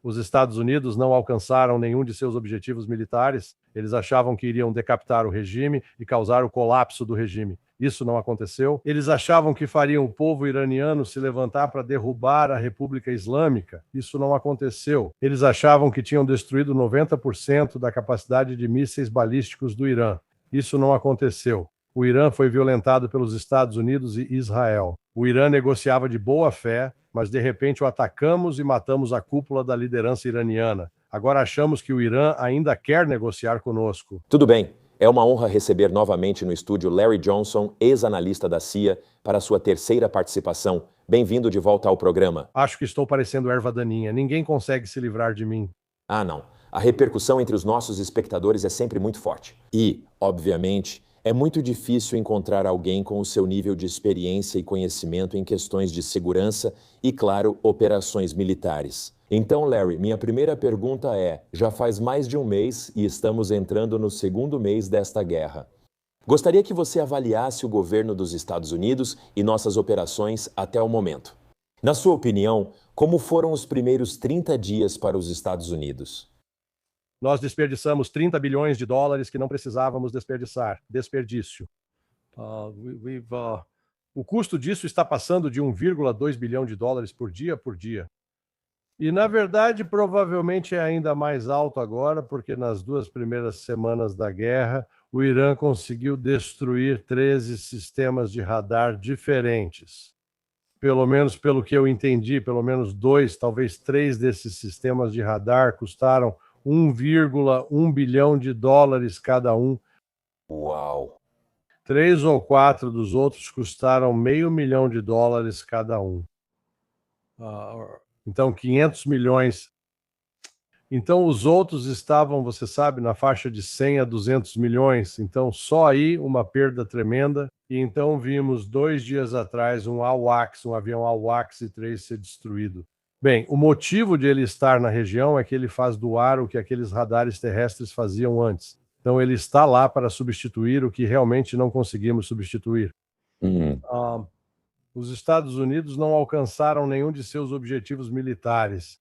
Os Estados Unidos não alcançaram nenhum de seus objetivos militares. Eles achavam que iriam decapitar o regime e causar o colapso do regime. Isso não aconteceu. Eles achavam que fariam o povo iraniano se levantar para derrubar a República Islâmica. Isso não aconteceu. Eles achavam que tinham destruído 90% da capacidade de mísseis balísticos do Irã. Isso não aconteceu. O Irã foi violentado pelos Estados Unidos e Israel. O Irã negociava de boa fé, mas de repente o atacamos e matamos a cúpula da liderança iraniana. Agora achamos que o Irã ainda quer negociar conosco. Tudo bem. É uma honra receber novamente no estúdio Larry Johnson, ex-analista da CIA, para sua terceira participação. Bem-vindo de volta ao programa. Acho que estou parecendo erva daninha. Ninguém consegue se livrar de mim. Ah, não. A repercussão entre os nossos espectadores é sempre muito forte. E, obviamente, é muito difícil encontrar alguém com o seu nível de experiência e conhecimento em questões de segurança e, claro, operações militares. Então, Larry, minha primeira pergunta é: já faz mais de um mês e estamos entrando no segundo mês desta guerra. Gostaria que você avaliasse o governo dos Estados Unidos e nossas operações até o momento. Na sua opinião, como foram os primeiros 30 dias para os Estados Unidos? Nós desperdiçamos 30 bilhões de dólares que não precisávamos desperdiçar. Desperdício. O custo disso está passando de 1,2 bilhão de dólares por dia. E, na verdade, provavelmente é ainda mais alto agora, porque nas 2 primeiras semanas da guerra, o Irã conseguiu destruir 13 sistemas de radar diferentes. Pelo menos pelo que eu entendi, pelo menos 2, talvez 3 desses sistemas de radar custaram 1,1 bilhão de dólares cada um. Uau! 3 ou 4 dos outros custaram $500 milhões cada um. Então, 500 milhões. Então, os outros estavam, você sabe, na faixa de 100 a 200 milhões. Então, só aí uma perda tremenda. E então vimos 2 dias atrás um AWACS, um avião AWACS I-3 ser destruído. Bem, o motivo de ele estar na região é que ele faz do ar o que aqueles radares terrestres faziam antes. Então, ele está lá para substituir o que realmente não conseguimos substituir. Os Estados Unidos não alcançaram nenhum de seus objetivos militares.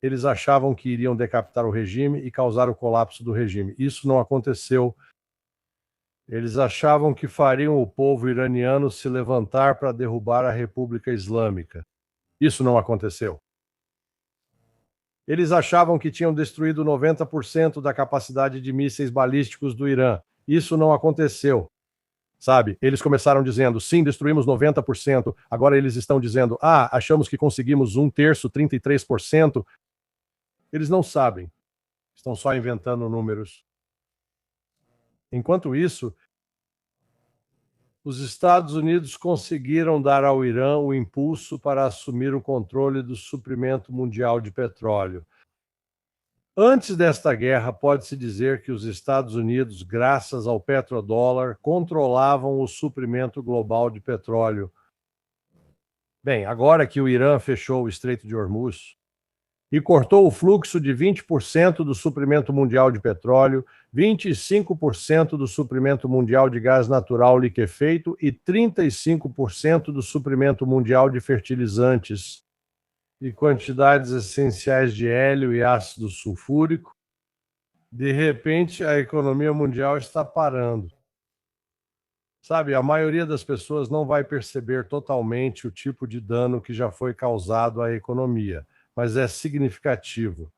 Eles achavam que iriam decapitar o regime e causar o colapso do regime. Isso não aconteceu. Eles achavam que fariam o povo iraniano se levantar para derrubar a República Islâmica. Isso não aconteceu. Eles achavam que tinham destruído 90% da capacidade de mísseis balísticos do Irã. Isso não aconteceu. Sabe, eles começaram dizendo, sim, destruímos 90%, agora eles estão dizendo, achamos que conseguimos 1/3, 33%. Eles não sabem, estão só inventando números. Enquanto isso, os Estados Unidos conseguiram dar ao Irã o impulso para assumir o controle do suprimento mundial de petróleo. Antes desta guerra, pode-se dizer que os Estados Unidos, graças ao petrodólar, controlavam o suprimento global de petróleo. Bem, agora que o Irã fechou o Estreito de Hormuz e cortou o fluxo de 20% do suprimento mundial de petróleo, 25% do suprimento mundial de gás natural liquefeito e 35% do suprimento mundial de fertilizantes e quantidades essenciais de hélio e ácido sulfúrico, de repente a economia mundial está parando. Sabe, a maioria das pessoas não vai perceber totalmente o tipo de dano que já foi causado à economia, mas é significativo.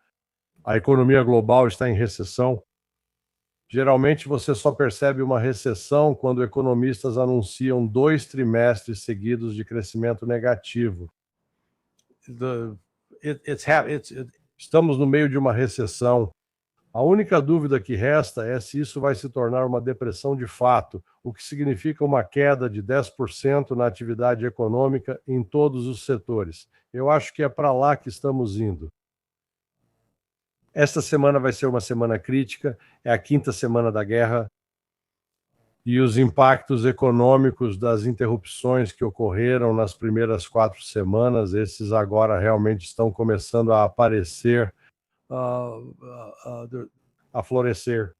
A economia global está em recessão. Geralmente você só percebe uma recessão quando economistas anunciam 2 trimestres seguidos de crescimento negativo. Estamos no meio de uma recessão. A única dúvida que resta é se isso vai se tornar uma depressão de fato, o que significa uma queda de 10% na atividade econômica em todos os setores. Eu acho que é para lá que estamos indo. Esta semana vai ser uma semana crítica, é a 5ª semana da guerra, e os impactos econômicos das interrupções que ocorreram nas primeiras 4 semanas, esses agora realmente estão começando a aparecer, a florescer.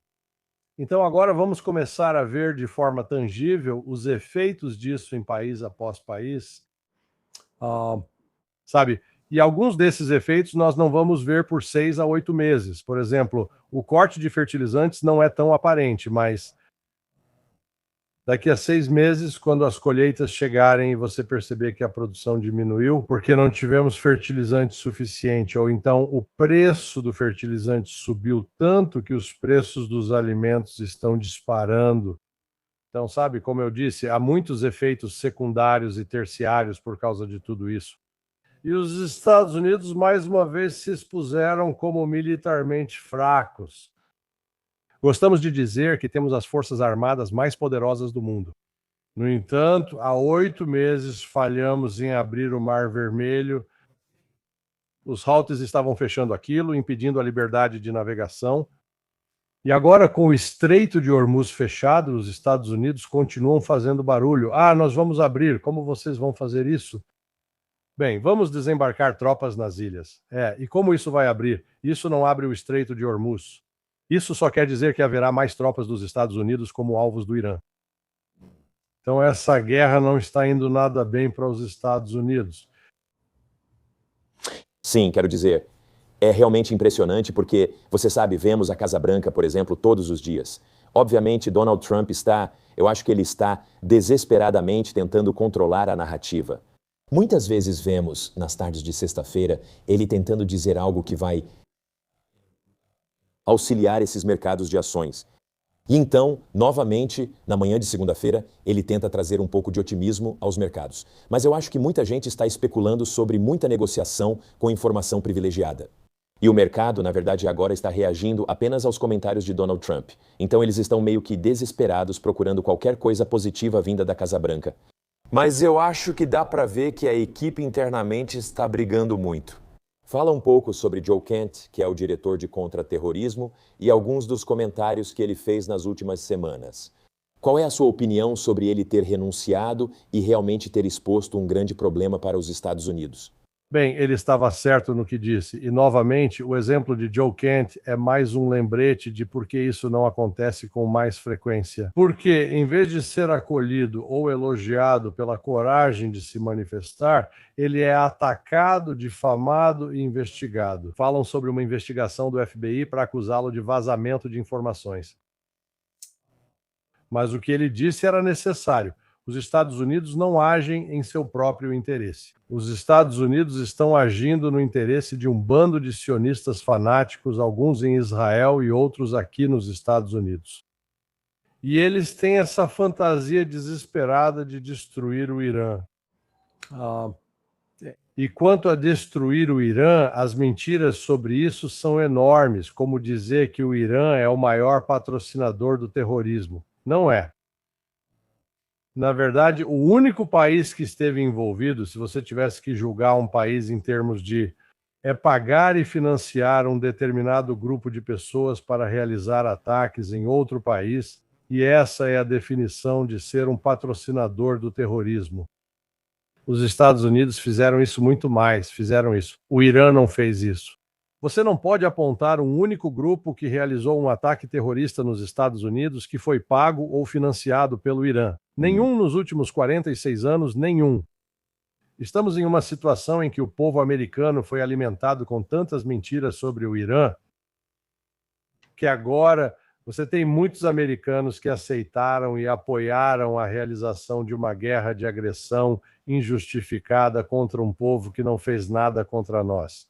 Então agora vamos começar a ver de forma tangível os efeitos disso em país após país, sabe? E alguns desses efeitos nós não vamos ver por 6 a 8 meses. Por exemplo, o corte de fertilizantes não é tão aparente, mas daqui a 6 meses, quando as colheitas chegarem e você perceber que a produção diminuiu, porque não tivemos fertilizante suficiente, ou então o preço do fertilizante subiu tanto que os preços dos alimentos estão disparando. Então, sabe, como eu disse, há muitos efeitos secundários e terciários por causa de tudo isso. E os Estados Unidos, mais uma vez, se expuseram como militarmente fracos. Gostamos de dizer que temos as forças armadas mais poderosas do mundo. No entanto, há 8 meses falhamos em abrir o Mar Vermelho. Os Houthis estavam fechando aquilo, impedindo a liberdade de navegação. E agora, com o Estreito de Hormuz fechado, os Estados Unidos continuam fazendo barulho. Ah, nós vamos abrir. Como vocês vão fazer isso? Bem, vamos desembarcar tropas nas ilhas. E como isso vai abrir? Isso não abre o Estreito de Hormuz. Isso só quer dizer que haverá mais tropas dos Estados Unidos como alvos do Irã. Então essa guerra não está indo nada bem para os Estados Unidos. Sim, quero dizer, é realmente impressionante porque, você sabe, vemos a Casa Branca, por exemplo, todos os dias. Obviamente, Donald Trump eu acho que ele está desesperadamente tentando controlar a narrativa. Muitas vezes vemos, nas tardes de sexta-feira, ele tentando dizer algo que vai auxiliar esses mercados de ações. E então, novamente, na manhã de segunda-feira, ele tenta trazer um pouco de otimismo aos mercados. Mas eu acho que muita gente está especulando sobre muita negociação com informação privilegiada. E o mercado, na verdade, agora está reagindo apenas aos comentários de Donald Trump. Então eles estão meio que desesperados procurando qualquer coisa positiva vinda da Casa Branca. Mas eu acho que dá para ver que a equipe internamente está brigando muito. Fala um pouco sobre Joe Kent, que é o diretor de contra-terrorismo, e alguns dos comentários que ele fez nas últimas semanas. Qual é a sua opinião sobre ele ter renunciado e realmente ter exposto um grande problema para os Estados Unidos? Bem, ele estava certo no que disse. E, novamente, o exemplo de Joe Kent é mais um lembrete de por que isso não acontece com mais frequência. Porque, em vez de ser acolhido ou elogiado pela coragem de se manifestar, ele é atacado, difamado e investigado. Falam sobre uma investigação do FBI para acusá-lo de vazamento de informações. Mas o que ele disse era necessário. Os Estados Unidos não agem em seu próprio interesse. Os Estados Unidos estão agindo no interesse de um bando de sionistas fanáticos, alguns em Israel e outros aqui nos Estados Unidos. E eles têm essa fantasia desesperada de destruir o Irã. E quanto a destruir o Irã, as mentiras sobre isso são enormes, como dizer que o Irã é o maior patrocinador do terrorismo. Não é. Na verdade, o único país que esteve envolvido, se você tivesse que julgar um país em termos de pagar e financiar um determinado grupo de pessoas para realizar ataques em outro país, e essa é a definição de ser um patrocinador do terrorismo. Os Estados Unidos fizeram isso muito mais, fizeram isso. O Irã não fez isso. Você não pode apontar um único grupo que realizou um ataque terrorista nos Estados Unidos que foi pago ou financiado pelo Irã. Nenhum nos últimos 46 anos, nenhum. Estamos em uma situação em que o povo americano foi alimentado com tantas mentiras sobre o Irã que agora você tem muitos americanos que aceitaram e apoiaram a realização de uma guerra de agressão injustificada contra um povo que não fez nada contra nós.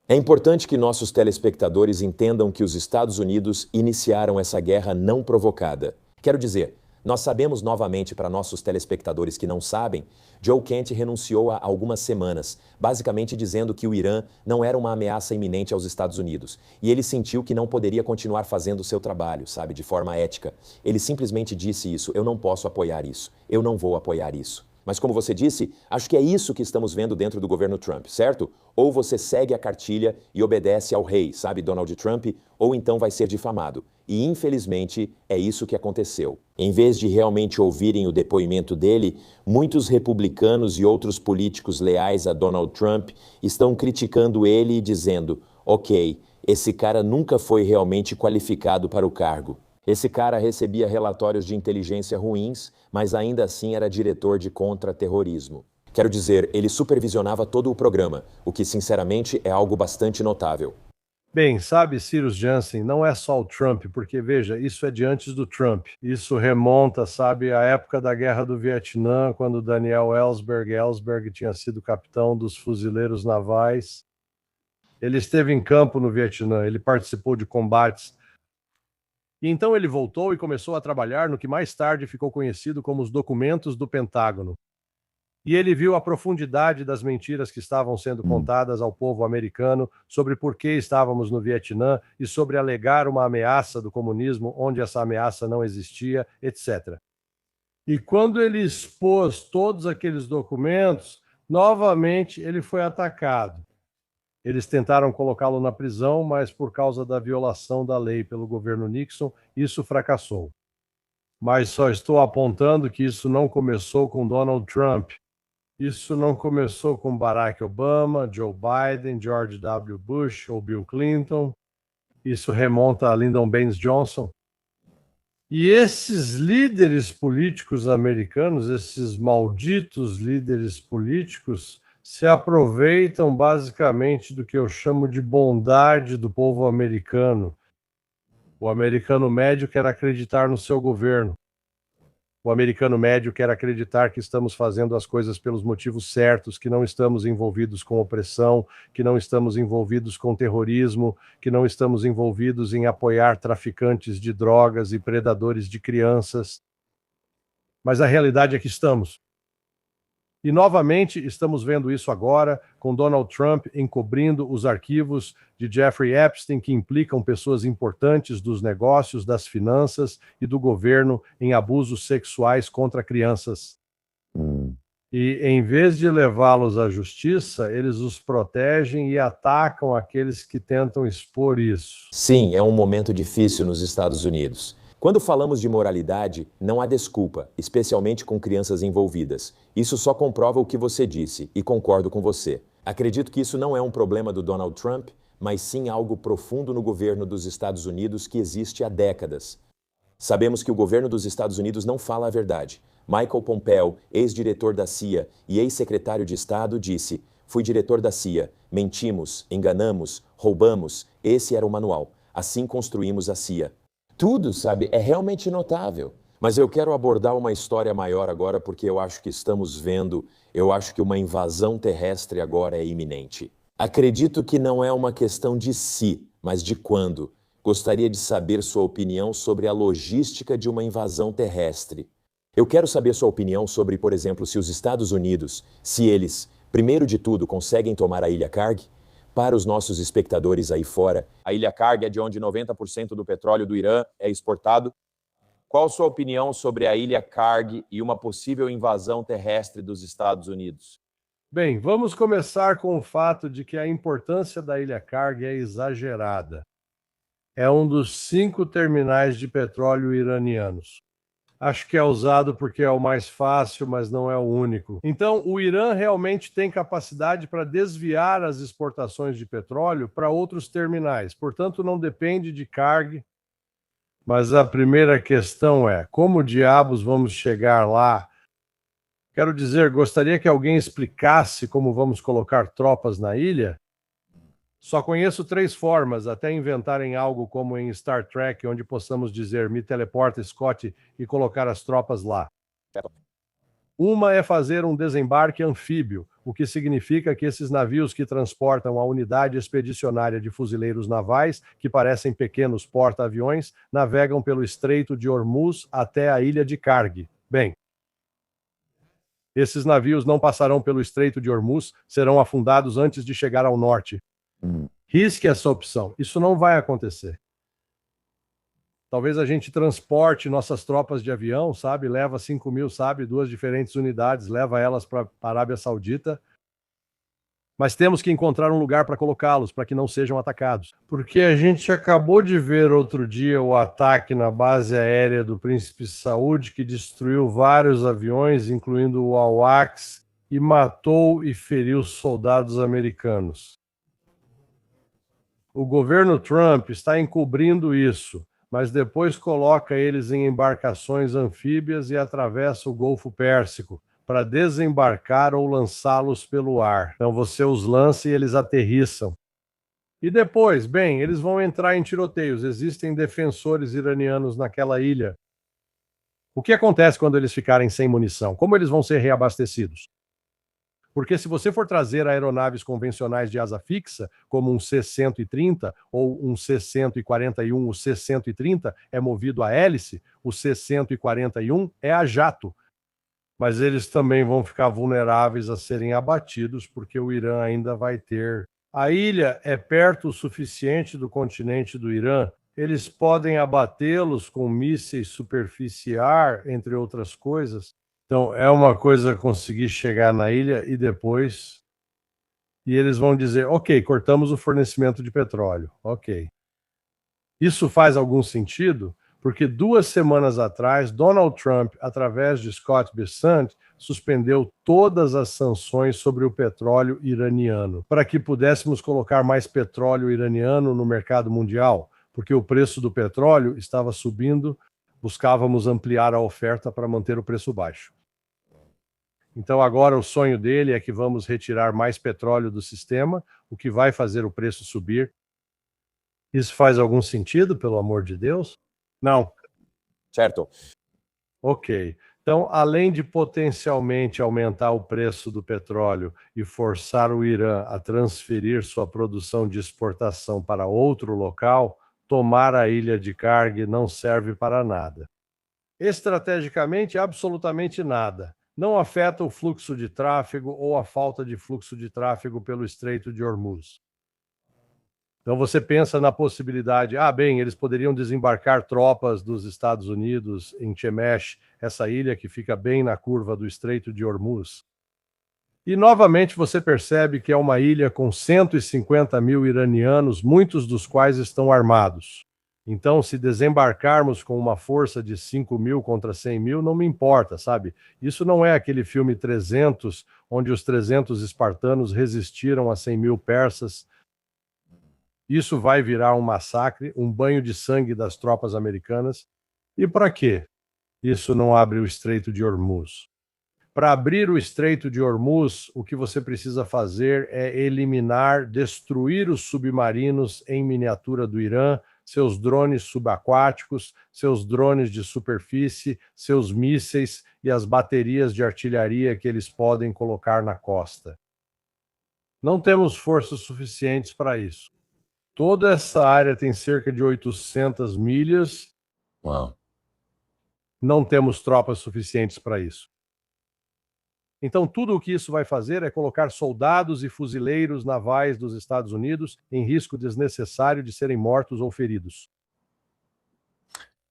É importante que nossos telespectadores entendam que os Estados Unidos iniciaram essa guerra não provocada. Quero dizer, nós sabemos novamente para nossos telespectadores que não sabem, Joe Kent renunciou há algumas semanas, basicamente dizendo que o Irã não era uma ameaça iminente aos Estados Unidos. E ele sentiu que não poderia continuar fazendo o seu trabalho, sabe, de forma ética. Ele simplesmente disse isso, eu não posso apoiar isso, eu não vou apoiar isso. Mas como você disse, acho que é isso que estamos vendo dentro do governo Trump, certo? Ou você segue a cartilha e obedece ao rei, sabe, Donald Trump, ou então vai ser difamado. E infelizmente é isso que aconteceu. Em vez de realmente ouvirem o depoimento dele, muitos republicanos e outros políticos leais a Donald Trump estão criticando ele e dizendo: ok, esse cara nunca foi realmente qualificado para o cargo. Esse cara recebia relatórios de inteligência ruins, mas ainda assim era diretor de contra-terrorismo. Quero dizer, ele supervisionava todo o programa, o que sinceramente é algo bastante notável. Bem, sabe, Cyrus Jansen, não é só o Trump, porque veja, isso é de antes do Trump. Isso remonta, sabe, à época da Guerra do Vietnã, quando Daniel Ellsberg tinha sido capitão dos fuzileiros navais. Ele esteve em campo no Vietnã, ele participou de combates. E então ele voltou e começou a trabalhar no que mais tarde ficou conhecido como os documentos do Pentágono. E ele viu a profundidade das mentiras que estavam sendo contadas ao povo americano sobre por que estávamos no Vietnã e sobre alegar uma ameaça do comunismo onde essa ameaça não existia, etc. E quando ele expôs todos aqueles documentos, novamente ele foi atacado. Eles tentaram colocá-lo na prisão, mas por causa da violação da lei pelo governo Nixon, isso fracassou. Mas só estou apontando que isso não começou com Donald Trump. Isso não começou com Barack Obama, Joe Biden, George W. Bush ou Bill Clinton. Isso remonta a Lyndon Baines Johnson. E esses líderes políticos americanos, esses malditos líderes políticos, se aproveitam basicamente do que eu chamo de bondade do povo americano. O americano médio quer acreditar no seu governo. O americano médio quer acreditar que estamos fazendo as coisas pelos motivos certos, que não estamos envolvidos com opressão, que não estamos envolvidos com terrorismo, que não estamos envolvidos em apoiar traficantes de drogas e predadores de crianças. Mas a realidade é que estamos. E, novamente, estamos vendo isso agora, com Donald Trump encobrindo os arquivos de Jeffrey Epstein, que implicam pessoas importantes dos negócios, das finanças e do governo em abusos sexuais contra crianças. E, em vez de levá-los à justiça, eles os protegem e atacam aqueles que tentam expor isso. Sim, é um momento difícil nos Estados Unidos. Quando falamos de moralidade, não há desculpa, especialmente com crianças envolvidas. Isso só comprova o que você disse, e concordo com você. Acredito que isso não é um problema do Donald Trump, mas sim algo profundo no governo dos Estados Unidos que existe há décadas. Sabemos que o governo dos Estados Unidos não fala a verdade. Michael Pompeo, ex-diretor da CIA e ex-secretário de Estado, disse: "Fui diretor da CIA, mentimos, enganamos, roubamos, esse era o manual. Assim construímos a CIA." Tudo, sabe, é realmente notável. Mas eu quero abordar uma história maior agora porque eu acho que eu acho que uma invasão terrestre agora é iminente. Acredito que não é uma questão de se, mas de quando. Gostaria de saber sua opinião sobre a logística de uma invasão terrestre. Eu quero saber sua opinião sobre, por exemplo, se os Estados Unidos, se eles, primeiro de tudo, conseguem tomar a Ilha Karg. Para os nossos espectadores aí fora, a Ilha Karg é de onde 90% do petróleo do Irã é exportado. Qual sua opinião sobre a Ilha Karg e uma possível invasão terrestre dos Estados Unidos? Bem, vamos começar com o fato de que a importância da Ilha Karg é exagerada. É um dos 5 terminais de petróleo iranianos. Acho que é usado porque é o mais fácil, mas não é o único. Então, o Irã realmente tem capacidade para desviar as exportações de petróleo para outros terminais. Portanto, não depende de Karg. Mas a primeira questão é: como diabos vamos chegar lá? Quero dizer, gostaria que alguém explicasse como vamos colocar tropas na ilha? Só conheço 3 formas, até inventarem algo como em Star Trek, onde possamos dizer, me teleporta, Scott, e colocar as tropas lá. Uma é fazer um desembarque anfíbio, o que significa que esses navios que transportam a unidade expedicionária de fuzileiros navais, que parecem pequenos porta-aviões, navegam pelo Estreito de Hormuz até a ilha de Karg. Bem, esses navios não passarão pelo Estreito de Hormuz, serão afundados antes de chegar ao norte. Risque essa opção. Isso não vai acontecer. Talvez a gente transporte nossas tropas de avião, sabe? Leva 5.000, sabe? 2 diferentes unidades, leva elas para a Arábia Saudita. Mas temos que encontrar um lugar para colocá-los, para que não sejam atacados. Porque a gente acabou de ver outro dia o ataque na base aérea do Príncipe Saud, que destruiu vários aviões, incluindo o AWACS, e matou e feriu soldados americanos. O governo Trump está encobrindo isso, mas depois coloca eles em embarcações anfíbias e atravessa o Golfo Pérsico para desembarcar ou lançá-los pelo ar. Então você os lança e eles aterrissam. E depois, bem, eles vão entrar em tiroteios. Existem defensores iranianos naquela ilha. O que acontece quando eles ficarem sem munição? Como eles vão ser reabastecidos? Porque se você for trazer aeronaves convencionais de asa fixa, como um C-130 ou um C-141, o C-130 é movido a hélice, o C-141 é a jato. Mas eles também vão ficar vulneráveis a serem abatidos, porque o Irã ainda vai ter. A ilha é perto o suficiente do continente do Irã. Eles podem abatê-los com mísseis superficiais, entre outras coisas. Então, é uma coisa conseguir chegar na ilha e depois. E eles vão dizer: ok, cortamos o fornecimento de petróleo. Ok. Isso faz algum sentido? Porque 2 semanas atrás, Donald Trump, através de Scott Bessent, suspendeu todas as sanções sobre o petróleo iraniano, para que pudéssemos colocar mais petróleo iraniano no mercado mundial, porque o preço do petróleo estava subindo, buscávamos ampliar a oferta para manter o preço baixo. Então agora o sonho dele é que vamos retirar mais petróleo do sistema, o que vai fazer o preço subir. Isso faz algum sentido, pelo amor de Deus? Não. Certo. Ok. Então, além de potencialmente aumentar o preço do petróleo e forçar o Irã a transferir sua produção de exportação para outro local, tomar a ilha de Karg não serve para nada. Estrategicamente, absolutamente nada. Não afeta o fluxo de tráfego ou a falta de fluxo de tráfego pelo Estreito de Hormuz. Então você pensa na possibilidade, bem, eles poderiam desembarcar tropas dos Estados Unidos em Shemesh, essa ilha que fica bem na curva do Estreito de Hormuz. E novamente você percebe que é uma ilha com 150 mil iranianos, muitos dos quais estão armados. Então, se desembarcarmos com uma força de 5 mil contra 100 mil, não me importa, sabe? Isso não é aquele filme 300, onde os 300 espartanos resistiram a 100 mil persas. Isso vai virar um massacre, um banho de sangue das tropas americanas. E para quê? Isso não abre o Estreito de Hormuz. Para abrir o Estreito de Hormuz, o que você precisa fazer é eliminar, destruir os submarinos em miniatura do Irã, seus drones subaquáticos, seus drones de superfície, seus mísseis e as baterias de artilharia que eles podem colocar na costa. Não temos forças suficientes para isso. Toda essa área tem cerca de 800 milhas. Uau. Não temos tropas suficientes para isso. Então, tudo o que isso vai fazer é colocar soldados e fuzileiros navais dos Estados Unidos em risco desnecessário de serem mortos ou feridos.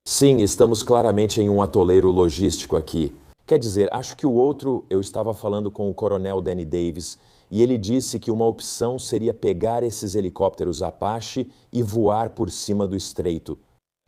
Sim, estamos claramente em um atoleiro logístico aqui. Quer dizer, acho que eu estava falando com o coronel Danny Davis, e ele disse que uma opção seria pegar esses helicópteros Apache e voar por cima do estreito.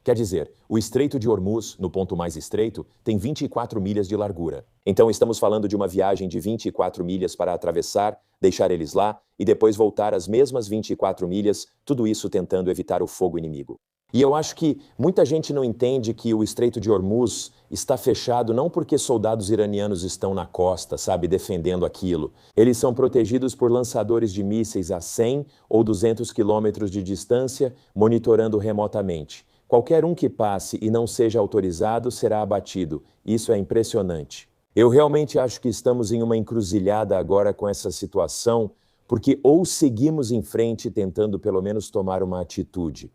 Quer dizer, o Estreito de Hormuz, no ponto mais estreito, tem 24 milhas de largura. Então estamos falando de uma viagem de 24 milhas para atravessar, deixar eles lá e depois voltar as mesmas 24 milhas, tudo isso tentando evitar o fogo inimigo. E eu acho que muita gente não entende que o Estreito de Hormuz está fechado não porque soldados iranianos estão na costa, sabe, defendendo aquilo. Eles são protegidos por lançadores de mísseis a 100 ou 200 quilômetros de distância, monitorando remotamente. Qualquer um que passe e não seja autorizado será abatido. Isso é impressionante. Eu realmente acho que estamos em uma encruzilhada agora com essa situação, porque ou seguimos em frente tentando pelo menos tomar uma atitude.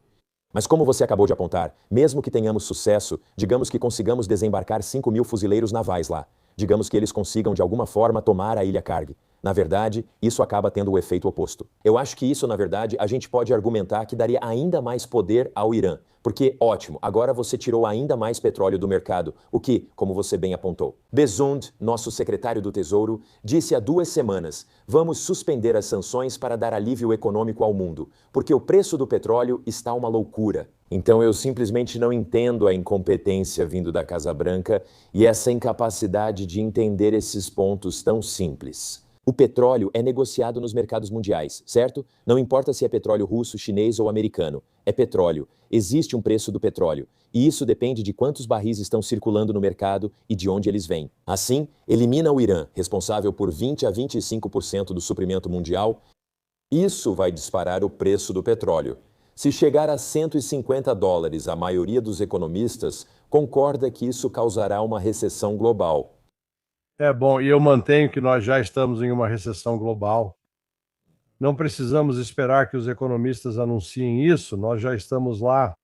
Mas como você acabou de apontar, mesmo que tenhamos sucesso, digamos que consigamos desembarcar 5 mil fuzileiros navais lá. Digamos que eles consigam de alguma forma tomar a ilha Karg. Na verdade, isso acaba tendo o efeito oposto. Eu acho que isso, na verdade, a gente pode argumentar que daria ainda mais poder ao Irã. Porque, ótimo, agora você tirou ainda mais petróleo do mercado, o que, como você bem apontou. Bezund, nosso secretário do Tesouro, disse há 2 semanas, vamos suspender as sanções para dar alívio econômico ao mundo, porque o preço do petróleo está uma loucura. Então eu simplesmente não entendo a incompetência vindo da Casa Branca e essa incapacidade de entender esses pontos tão simples. O petróleo é negociado nos mercados mundiais, certo? Não importa se é petróleo russo, chinês ou americano. É petróleo. Existe um preço do petróleo. E isso depende de quantos barris estão circulando no mercado e de onde eles vêm. Assim, elimina o Irã, responsável por 20 a 25% do suprimento mundial. Isso vai disparar o preço do petróleo. Se chegar a $150, a maioria dos economistas concorda que isso causará uma recessão global. É bom, e eu mantenho que nós já estamos em uma recessão global. Não precisamos esperar que os economistas anunciem isso, nós já estamos lá.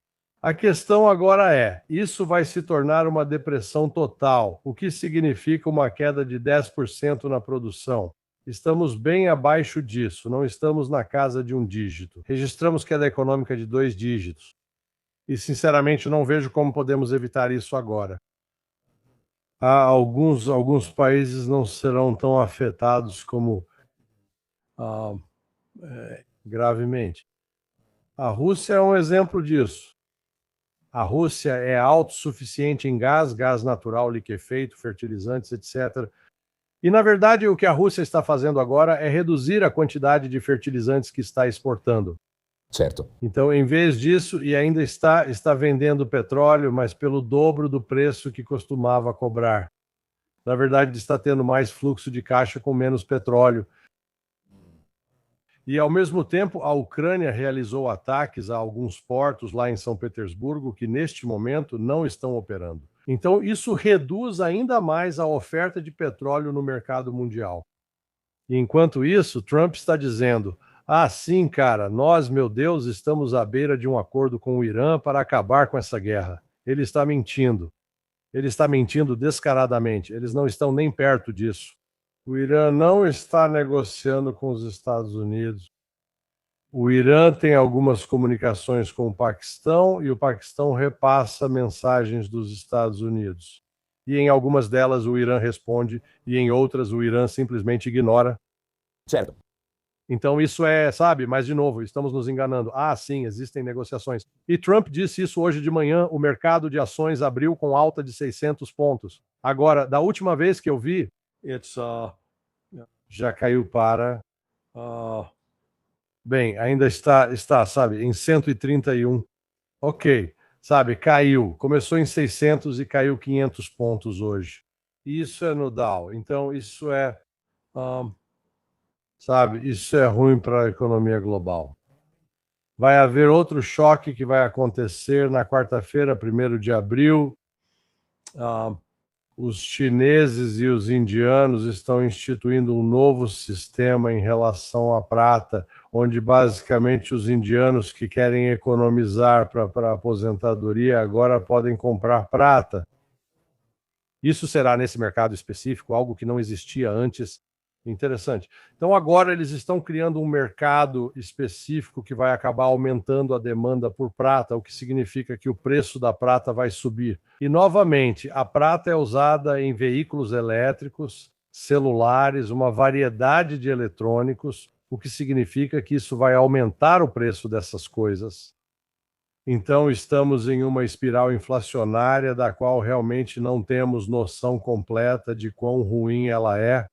A questão agora é: isso vai se tornar uma depressão total, o que significa uma queda de 10% na produção. Estamos bem abaixo disso, não estamos na casa de um dígito. Registramos queda econômica de 2 dígitos. E, sinceramente, não vejo como podemos evitar isso agora. Alguns países não serão tão afetados como gravemente. A Rússia é um exemplo disso. A Rússia é autossuficiente em gás natural liquefeito, fertilizantes, etc. E, na verdade, o que a Rússia está fazendo agora é reduzir a quantidade de fertilizantes que está exportando. Certo. Então, em vez disso, e ainda está vendendo petróleo, mas pelo dobro do preço que costumava cobrar. Na verdade, está tendo mais fluxo de caixa com menos petróleo. E, ao mesmo tempo, a Ucrânia realizou ataques a alguns portos lá em São Petersburgo que, neste momento, não estão operando. Então, isso reduz ainda mais a oferta de petróleo no mercado mundial. E, enquanto isso, Trump está dizendo: sim, cara, nós, meu Deus, estamos à beira de um acordo com o Irã para acabar com essa guerra. Ele está mentindo. Ele está mentindo descaradamente. Eles não estão nem perto disso. O Irã não está negociando com os Estados Unidos. O Irã tem algumas comunicações com o Paquistão e o Paquistão repassa mensagens dos Estados Unidos. E em algumas delas o Irã responde e em outras o Irã simplesmente ignora. Certo. Então isso sabe, mas de novo, estamos nos enganando. Sim, existem negociações. E Trump disse isso hoje de manhã, o mercado de ações abriu com alta de 600 pontos. Agora, da última vez que eu vi, já caiu para... bem, ainda está, sabe, em 131. Ok, sabe, caiu. Começou em 600 e caiu 500 pontos hoje. Isso é no Dow. Então, isso sabe, isso é ruim para a economia global. Vai haver outro choque que vai acontecer na quarta-feira, 1º de abril. Os chineses e os indianos estão instituindo um novo sistema em relação à prata, onde basicamente os indianos que querem economizar para a aposentadoria agora podem comprar prata. Isso será nesse mercado específico, algo que não existia antes. Interessante. Então agora eles estão criando um mercado específico que vai acabar aumentando a demanda por prata, o que significa que o preço da prata vai subir. E novamente, a prata é usada em veículos elétricos, celulares, uma variedade de eletrônicos, o que significa que isso vai aumentar o preço dessas coisas. Então estamos em uma espiral inflacionária da qual realmente não temos noção completa de quão ruim ela é.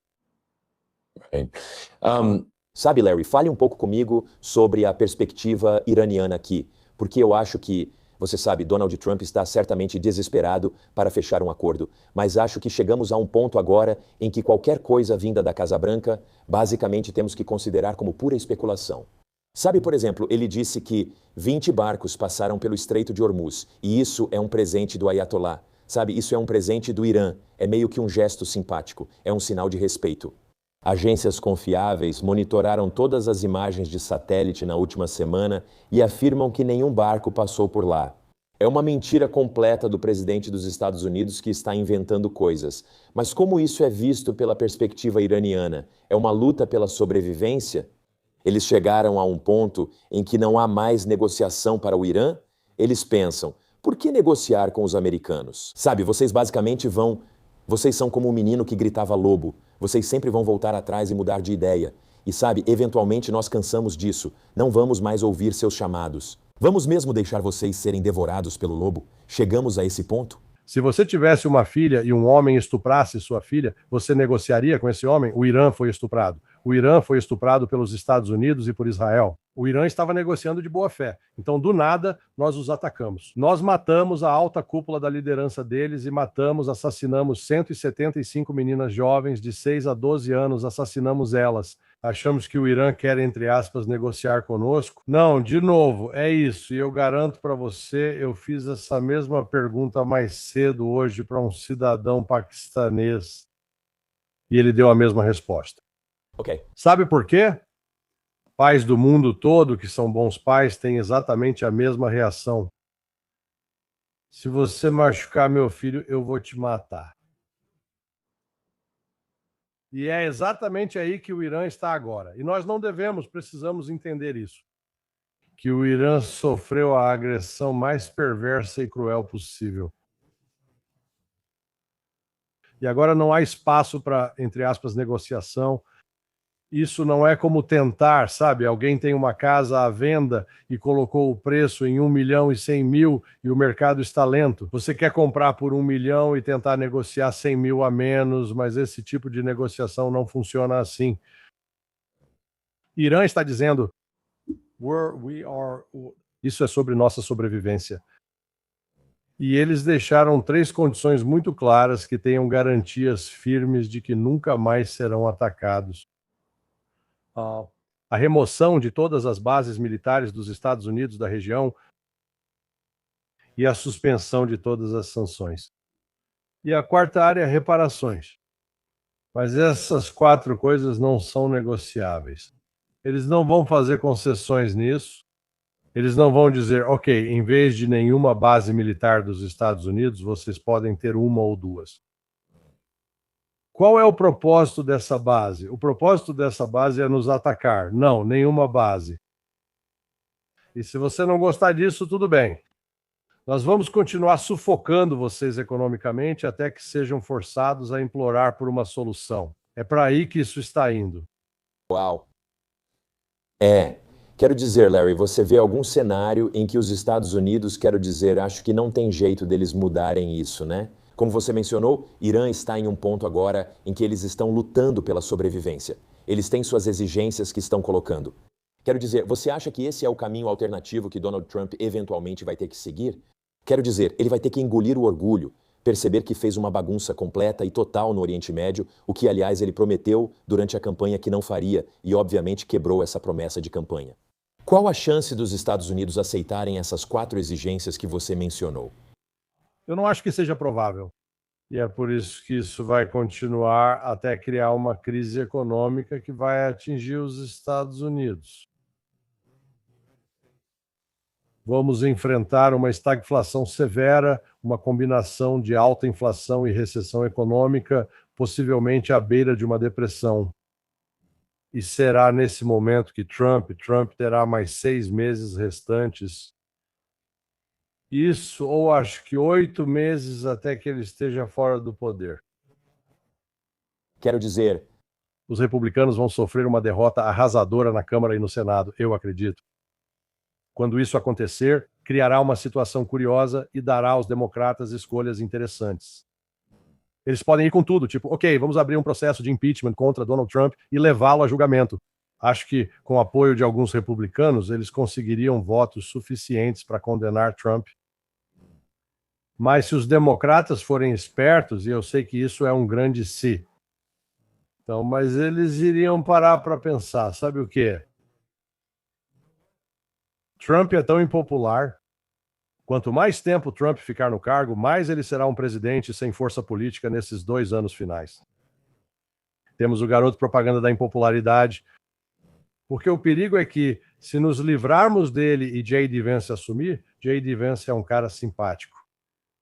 Sabe, Larry, fale um pouco comigo sobre a perspectiva iraniana aqui, porque eu acho que, você sabe, Donald Trump está certamente desesperado para fechar um acordo, mas acho que chegamos a um ponto agora em que qualquer coisa vinda da Casa Branca, basicamente temos que considerar como pura especulação. Sabe, por exemplo, ele disse que 20 barcos passaram pelo Estreito de Hormuz, e isso é um presente do Ayatollah. Sabe, isso é um presente do Irã, é meio que um gesto simpático, é um sinal de respeito. Agências confiáveis monitoraram todas as imagens de satélite na última semana e afirmam que nenhum barco passou por lá. É uma mentira completa do presidente dos Estados Unidos que está inventando coisas. Mas como isso é visto pela perspectiva iraniana? É uma luta pela sobrevivência? Eles chegaram a um ponto em que não há mais negociação para o Irã? Eles pensam, por que negociar com os americanos? Sabe, vocês basicamente vocês são como um menino que gritava lobo. Vocês sempre vão voltar atrás e mudar de ideia. E sabe, eventualmente nós cansamos disso. Não vamos mais ouvir seus chamados. Vamos mesmo deixar vocês serem devorados pelo lobo? Chegamos a esse ponto? Se você tivesse uma filha e um homem estuprasse sua filha, você negociaria com esse homem? O Irã foi estuprado. O Irã foi estuprado pelos Estados Unidos e por Israel. O Irã estava negociando de boa fé. Então, do nada, nós os atacamos. Nós matamos a alta cúpula da liderança deles e assassinamos 175 meninas jovens de 6 a 12 anos, assassinamos elas. Achamos que o Irã quer, entre aspas, negociar conosco? Não, de novo, é isso. E eu garanto para você, eu fiz essa mesma pergunta mais cedo hoje para um cidadão paquistanês e ele deu a mesma resposta. Ok. Sabe por quê? Pais do mundo todo, que são bons pais, têm exatamente a mesma reação. Se você machucar meu filho, eu vou te matar. E é exatamente aí que o Irã está agora. E nós não precisamos entender isso. Que o Irã sofreu a agressão mais perversa e cruel possível. E agora não há espaço para, entre aspas, negociação. Isso não é como tentar, sabe? Alguém tem uma casa à venda e colocou o preço em 1.100.000 e o mercado está lento. Você quer comprar por 1 milhão e tentar negociar 100 mil a menos, mas esse tipo de negociação não funciona assim. Irã está dizendo, isso é sobre nossa sobrevivência. E eles deixaram 3 condições muito claras que tenham garantias firmes de que nunca mais serão atacados. A remoção de todas as bases militares dos Estados Unidos da região e a suspensão de todas as sanções. E a quarta área é reparações. Mas essas 4 coisas não são negociáveis. Eles não vão fazer concessões nisso. Eles não vão dizer, ok, em vez de nenhuma base militar dos Estados Unidos, vocês podem ter 1 ou 2. Qual é o propósito dessa base? O propósito dessa base é nos atacar. Não, nenhuma base. E se você não gostar disso, tudo bem. Nós vamos continuar sufocando vocês economicamente até que sejam forçados a implorar por uma solução. É para aí que isso está indo. Uau. Quero dizer, Larry, você vê algum cenário em que os Estados Unidos, acho que não tem jeito deles mudarem isso, né? Como você mencionou, Irã está em um ponto agora em que eles estão lutando pela sobrevivência. Eles têm suas exigências que estão colocando. Quero dizer, você acha que esse é o caminho alternativo que Donald Trump eventualmente vai ter que seguir? Quero dizer, ele vai ter que engolir o orgulho, perceber que fez uma bagunça completa e total no Oriente Médio, o que, aliás, ele prometeu durante a campanha que não faria e, obviamente, quebrou essa promessa de campanha. Qual a chance dos Estados Unidos aceitarem essas 4 exigências que você mencionou? Eu não acho que seja provável. E é por isso que isso vai continuar até criar uma crise econômica que vai atingir os Estados Unidos. Vamos enfrentar uma estagflação severa, uma combinação de alta inflação e recessão econômica, possivelmente à beira de uma depressão. E será nesse momento que Trump terá mais 6 meses restantes. Isso, ou acho que 8 meses até que ele esteja fora do poder. Quero dizer, os republicanos vão sofrer uma derrota arrasadora na Câmara e no Senado, eu acredito. Quando isso acontecer, criará uma situação curiosa e dará aos democratas escolhas interessantes. Eles podem ir com tudo, tipo, ok, vamos abrir um processo de impeachment contra Donald Trump e levá-lo a julgamento. Acho que, com o apoio de alguns republicanos, eles conseguiriam votos suficientes para condenar Trump. Mas se os democratas forem espertos, e eu sei que isso é um grande se, então, mas eles iriam parar para pensar, sabe o quê? Trump é tão impopular. Quanto mais tempo Trump ficar no cargo, mais ele será um presidente sem força política nesses 2 anos finais. Temos o garoto propaganda da impopularidade, porque o perigo é que, se nos livrarmos dele e J.D. Vance assumir, J.D. Vance é um cara simpático.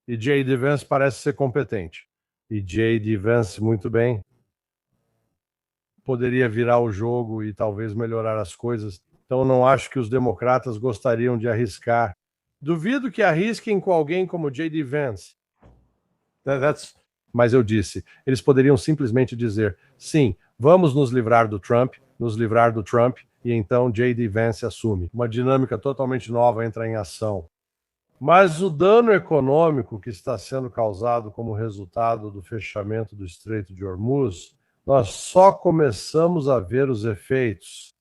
E J.D. Vance parece ser competente. E J.D. Vance, muito bem, poderia virar o jogo e talvez melhorar as coisas. Então, não acho que os democratas gostariam de arriscar. Duvido que arrisquem com alguém como J.D. Vance. Mas eu disse, eles poderiam simplesmente dizer, sim, vamos nos livrar do Trump, e então J.D. Vance assume. Uma dinâmica totalmente nova entra em ação. Mas o dano econômico que está sendo causado como resultado do fechamento do Estreito de Hormuz, nós só começamos a ver os efeitos.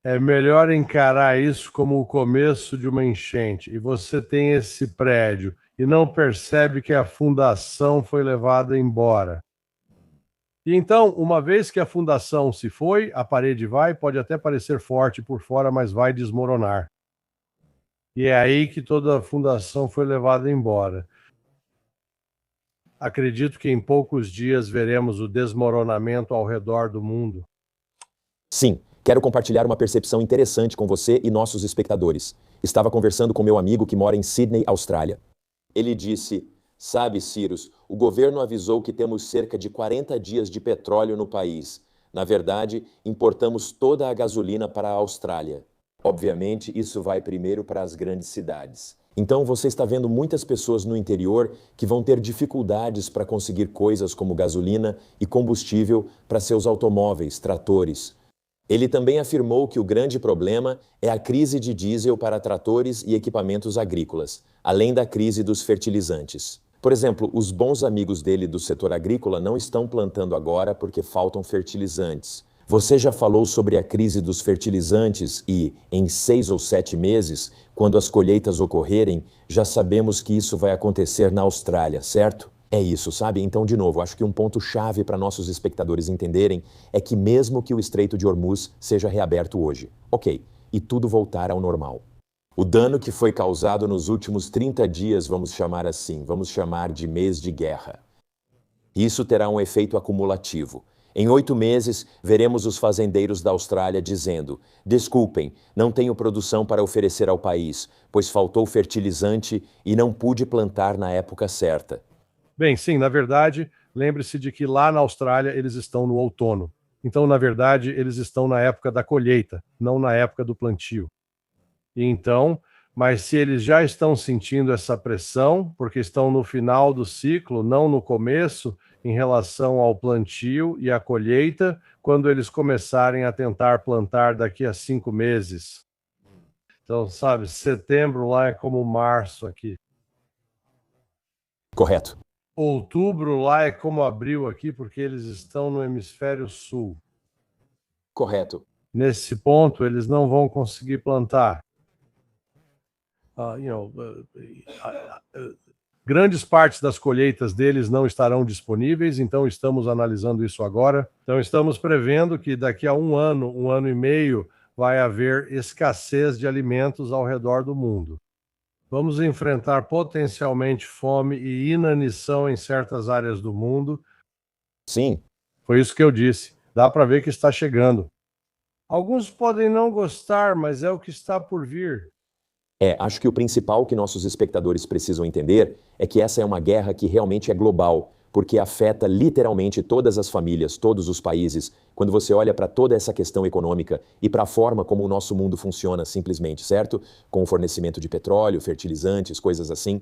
É melhor encarar isso como o começo de uma enchente. E você tem esse prédio e não percebe que a fundação foi levada embora. E então, uma vez que a fundação se foi, a parede vai, pode até parecer forte por fora, mas vai desmoronar. E é aí que toda a fundação foi levada embora. Acredito que em poucos dias veremos o desmoronamento ao redor do mundo. Sim, quero compartilhar uma percepção interessante com você e nossos espectadores. Estava conversando com meu amigo que mora em Sydney, Austrália. Ele disse: Sabe, Cyrus, o governo avisou que temos cerca de 40 dias de petróleo no país. Na verdade, importamos toda a gasolina para a Austrália. Obviamente, isso vai primeiro para as grandes cidades. Então, você está vendo muitas pessoas no interior que vão ter dificuldades para conseguir coisas como gasolina e combustível para seus automóveis, tratores. Ele também afirmou que o grande problema é a crise de diesel para tratores e equipamentos agrícolas, além da crise dos fertilizantes. Por exemplo, os bons amigos dele do setor agrícola não estão plantando agora porque faltam fertilizantes. Você já falou sobre a crise dos fertilizantes e, em 6 ou 7 meses, quando as colheitas ocorrerem, já sabemos que isso vai acontecer na Austrália, certo? É isso, sabe? Então, de novo, acho que um ponto-chave para nossos espectadores entenderem é que mesmo que o Estreito de Hormuz seja reaberto hoje, ok, e tudo voltar ao normal. O dano que foi causado nos últimos 30 dias, vamos chamar assim, vamos chamar de mês de guerra. Isso terá um efeito acumulativo. Em 8 meses, veremos os fazendeiros da Austrália dizendo: desculpem, não tenho produção para oferecer ao país, pois faltou fertilizante e não pude plantar na época certa. Bem, sim, na verdade, lembre-se de que lá na Austrália eles estão no outono. Então, na verdade, eles estão na época da colheita, não na época do plantio. E então, mas se eles já estão sentindo essa pressão, porque estão no final do ciclo, não no começo, em relação ao plantio e à colheita, quando eles começarem a tentar plantar daqui a 5 meses. Então, sabe, setembro lá é como março aqui. Correto. Outubro lá é como abril aqui, porque eles estão no hemisfério sul. Correto. Nesse ponto, eles não vão conseguir plantar. Grandes partes das colheitas deles não estarão disponíveis, então estamos analisando isso agora. Então estamos prevendo que daqui a um ano e meio, vai haver escassez de alimentos ao redor do mundo. Vamos enfrentar potencialmente fome e inanição em certas áreas do mundo. Sim. Foi isso que eu disse. Dá para ver que está chegando. Alguns podem não gostar, mas é o que está por vir. Acho que o principal que nossos espectadores precisam entender é que essa é uma guerra que realmente é global, porque afeta literalmente todas as famílias, todos os países, quando você olha para toda essa questão econômica e para a forma como o nosso mundo funciona simplesmente, certo? Com o fornecimento de petróleo, fertilizantes, coisas assim.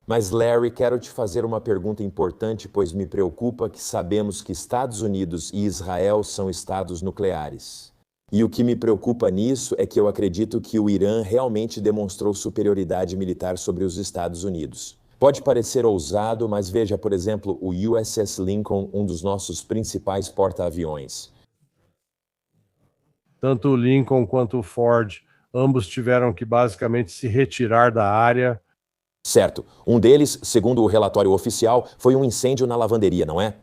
Mas, Larry, quero te fazer uma pergunta importante, pois me preocupa que sabemos que Estados Unidos e Israel são estados nucleares. E o que me preocupa nisso é que eu acredito que o Irã realmente demonstrou superioridade militar sobre os Estados Unidos. Pode parecer ousado, mas veja, por exemplo, o USS Lincoln, um dos nossos principais porta-aviões. Tanto o Lincoln quanto o Ford, ambos tiveram que basicamente se retirar da área. Certo. Um deles, segundo o relatório oficial, foi um incêndio na lavanderia, não é?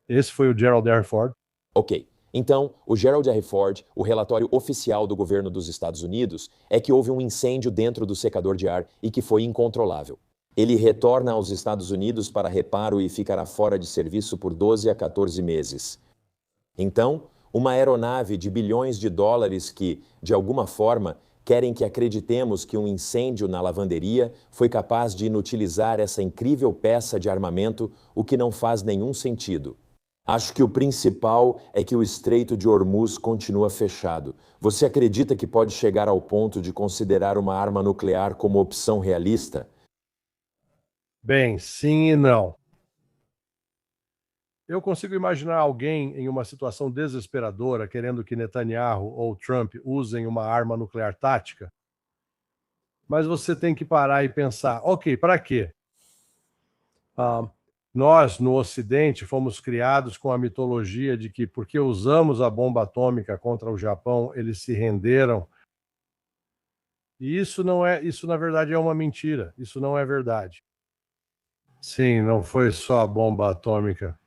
Esse foi o Gerald R. Ford. Ok. Então, o Gerald R. Ford, o relatório oficial do governo dos Estados Unidos, é que houve um incêndio dentro do secador de ar e que foi incontrolável. Ele retorna aos Estados Unidos para reparo e ficará fora de serviço por 12 a 14 meses. Então, uma aeronave de bilhões de dólares que, de alguma forma, querem que acreditemos que um incêndio na lavanderia foi capaz de inutilizar essa incrível peça de armamento, o que não faz nenhum sentido. Acho que o principal é que o Estreito de Hormuz continua fechado. Você acredita que pode chegar ao ponto de considerar uma arma nuclear como opção realista? Bem, sim e não. Eu consigo imaginar alguém em uma situação desesperadora querendo que Netanyahu ou Trump usem uma arma nuclear tática. Mas você tem que parar e pensar, ok, para quê? Nós, no Ocidente, fomos criados com a mitologia de que, porque usamos a bomba atômica contra o Japão, eles se renderam. E isso na verdade é uma mentira. Isso não é verdade. Sim, não foi só a bomba atômica.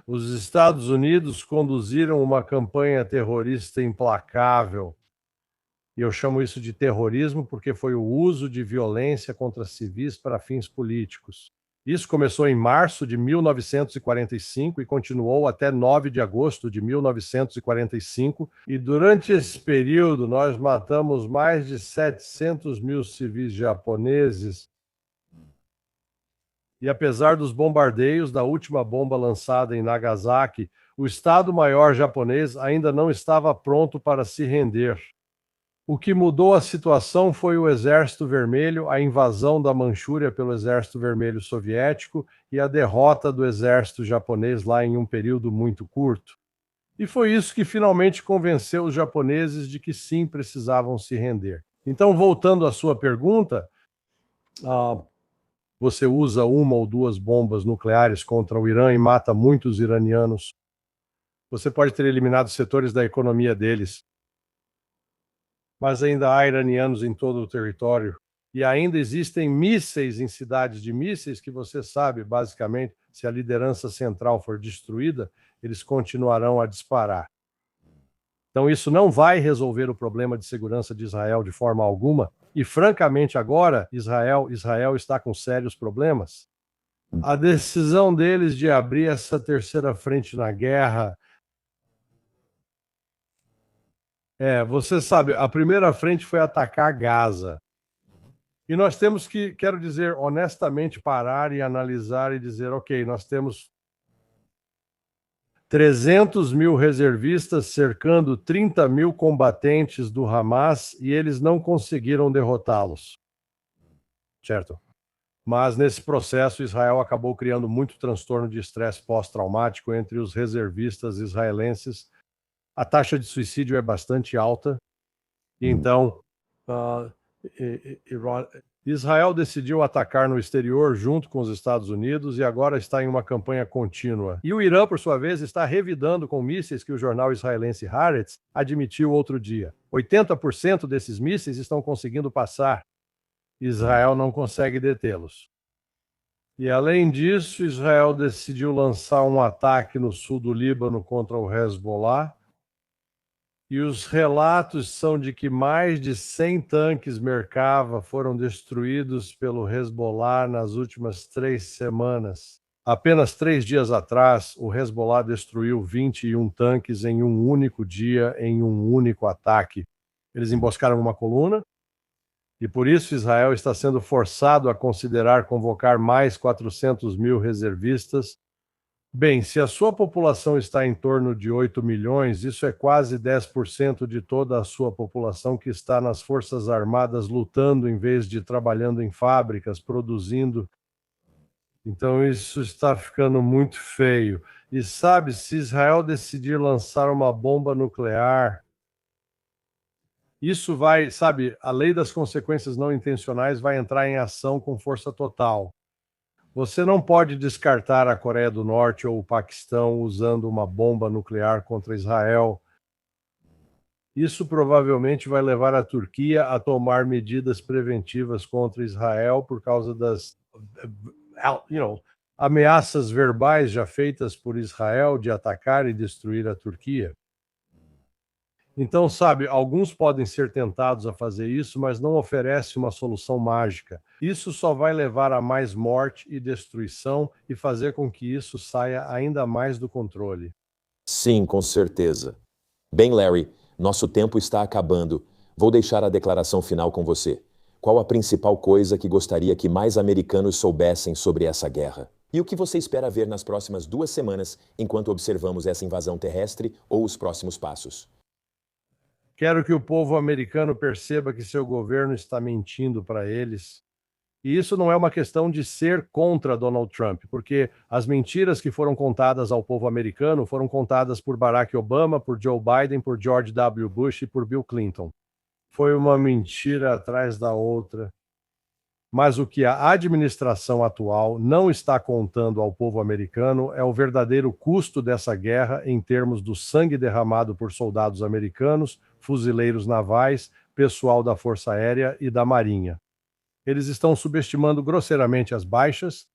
Os Estados Unidos conduziram uma campanha terrorista implacável. E eu chamo isso de terrorismo porque foi o uso de violência contra civis para fins políticos. Isso começou em março de 1945 e continuou até 9 de agosto de 1945. E durante esse período, nós matamos mais de 700 mil civis japoneses. E apesar dos bombardeios da última bomba lançada em Nagasaki, o Estado-Maior japonês ainda não estava pronto para se render. O que mudou a situação foi o Exército Vermelho, a invasão da Manchúria pelo Exército Vermelho Soviético e a derrota do Exército Japonês lá em um período muito curto. E foi isso que finalmente convenceu os japoneses de que sim, precisavam se render. Então, voltando à sua pergunta, você usa uma ou duas bombas nucleares contra o Irã e mata muitos iranianos. Você pode ter eliminado setores da economia deles, mas ainda há iranianos em todo o território. E ainda existem mísseis em cidades de mísseis que você sabe, basicamente, se a liderança central for destruída, eles continuarão a disparar. Então isso não vai resolver o problema de segurança de Israel de forma alguma. E, francamente, agora, Israel está com sérios problemas. A decisão deles de abrir essa terceira frente na guerra... você sabe, a primeira frente foi atacar Gaza. E nós temos que, quero dizer, honestamente, parar e analisar e dizer, ok, nós temos 300 mil reservistas cercando 30 mil combatentes do Hamas e eles não conseguiram derrotá-los. Certo? Mas nesse processo, Israel acabou criando muito transtorno de estresse pós-traumático entre os reservistas israelenses. A taxa de suicídio é bastante alta. E então, Israel decidiu atacar no exterior junto com os Estados Unidos e agora está em uma campanha contínua. E o Irã, por sua vez, está revidando com mísseis que o jornal israelense Haaretz admitiu outro dia. 80% desses mísseis estão conseguindo passar. Israel não consegue detê-los. E, além disso, Israel decidiu lançar um ataque no sul do Líbano contra o Hezbollah. E os relatos são de que mais de 100 tanques Merkava foram destruídos pelo Hezbollah nas últimas 3 semanas. Apenas 3 dias atrás, o Hezbollah destruiu 21 tanques em um único dia, em um único ataque. Eles emboscaram uma coluna, e por isso Israel está sendo forçado a considerar convocar mais 400 mil reservistas. Bem, se a sua população está em torno de 8 milhões, isso é quase 10% de toda a sua população que está nas Forças Armadas lutando em vez de trabalhando em fábricas, produzindo. Então isso está ficando muito feio. E sabe, se Israel decidir lançar uma bomba nuclear, isso vai, sabe, a lei das consequências não intencionais vai entrar em ação com força total. Você não pode descartar a Coreia do Norte ou o Paquistão usando uma bomba nuclear contra Israel. Isso provavelmente vai levar a Turquia a tomar medidas preventivas contra Israel por causa das, ameaças verbais já feitas por Israel de atacar e destruir a Turquia. Então, sabe, alguns podem ser tentados a fazer isso, mas não oferece uma solução mágica. Isso só vai levar a mais morte e destruição e fazer com que isso saia ainda mais do controle. Sim, com certeza. Bem, Larry, nosso tempo está acabando. Vou deixar a declaração final com você. Qual a principal coisa que gostaria que mais americanos soubessem sobre essa guerra? E o que você espera ver nas próximas 2 semanas enquanto observamos essa invasão terrestre ou os próximos passos? Quero que o povo americano perceba que seu governo está mentindo para eles. E isso não é uma questão de ser contra Donald Trump, porque as mentiras que foram contadas ao povo americano foram contadas por Barack Obama, por Joe Biden, por George W. Bush e por Bill Clinton. Foi uma mentira atrás da outra. Mas o que a administração atual não está contando ao povo americano é o verdadeiro custo dessa guerra em termos do sangue derramado por soldados americanos, fuzileiros navais, pessoal da Força Aérea e da Marinha. Eles estão subestimando grosseiramente as baixas.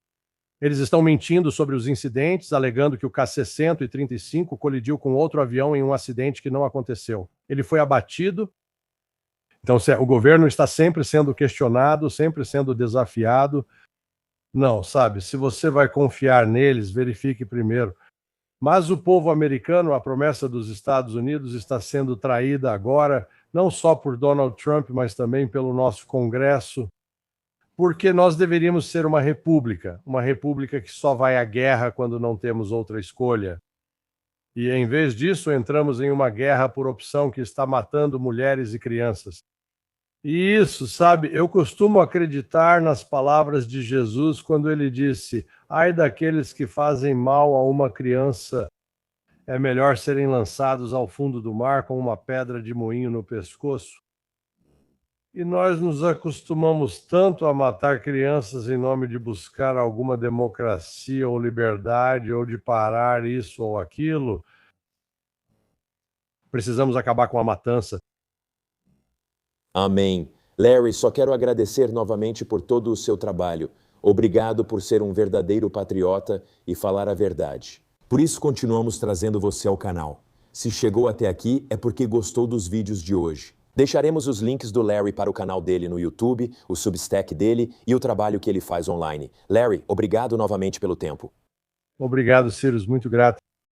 Eles estão mentindo sobre os incidentes, alegando que o KC-135 colidiu com outro avião em um acidente que não aconteceu. Ele foi abatido. Então, o governo está sempre sendo questionado, sempre sendo desafiado. Não, sabe, se você vai confiar neles, verifique primeiro. Mas o povo americano, a promessa dos Estados Unidos está sendo traída agora, não só por Donald Trump, mas também pelo nosso Congresso, porque nós deveríamos ser uma república que só vai à guerra quando não temos outra escolha. E, em vez disso, entramos em uma guerra por opção que está matando mulheres e crianças. E isso, sabe, eu costumo acreditar nas palavras de Jesus quando ele disse: ai daqueles que fazem mal a uma criança, é melhor serem lançados ao fundo do mar com uma pedra de moinho no pescoço. E nós nos acostumamos tanto a matar crianças em nome de buscar alguma democracia ou liberdade, ou de parar isso ou aquilo. Precisamos acabar com a matança. Amém. Larry, só quero agradecer novamente por todo o seu trabalho. Obrigado por ser um verdadeiro patriota e falar a verdade. Por isso continuamos trazendo você ao canal. Se chegou até aqui é porque gostou dos vídeos de hoje. Deixaremos os links do Larry para o canal dele no YouTube, o Substack dele e o trabalho que ele faz online. Larry, obrigado novamente pelo tempo. Obrigado, Cyrus, muito grato.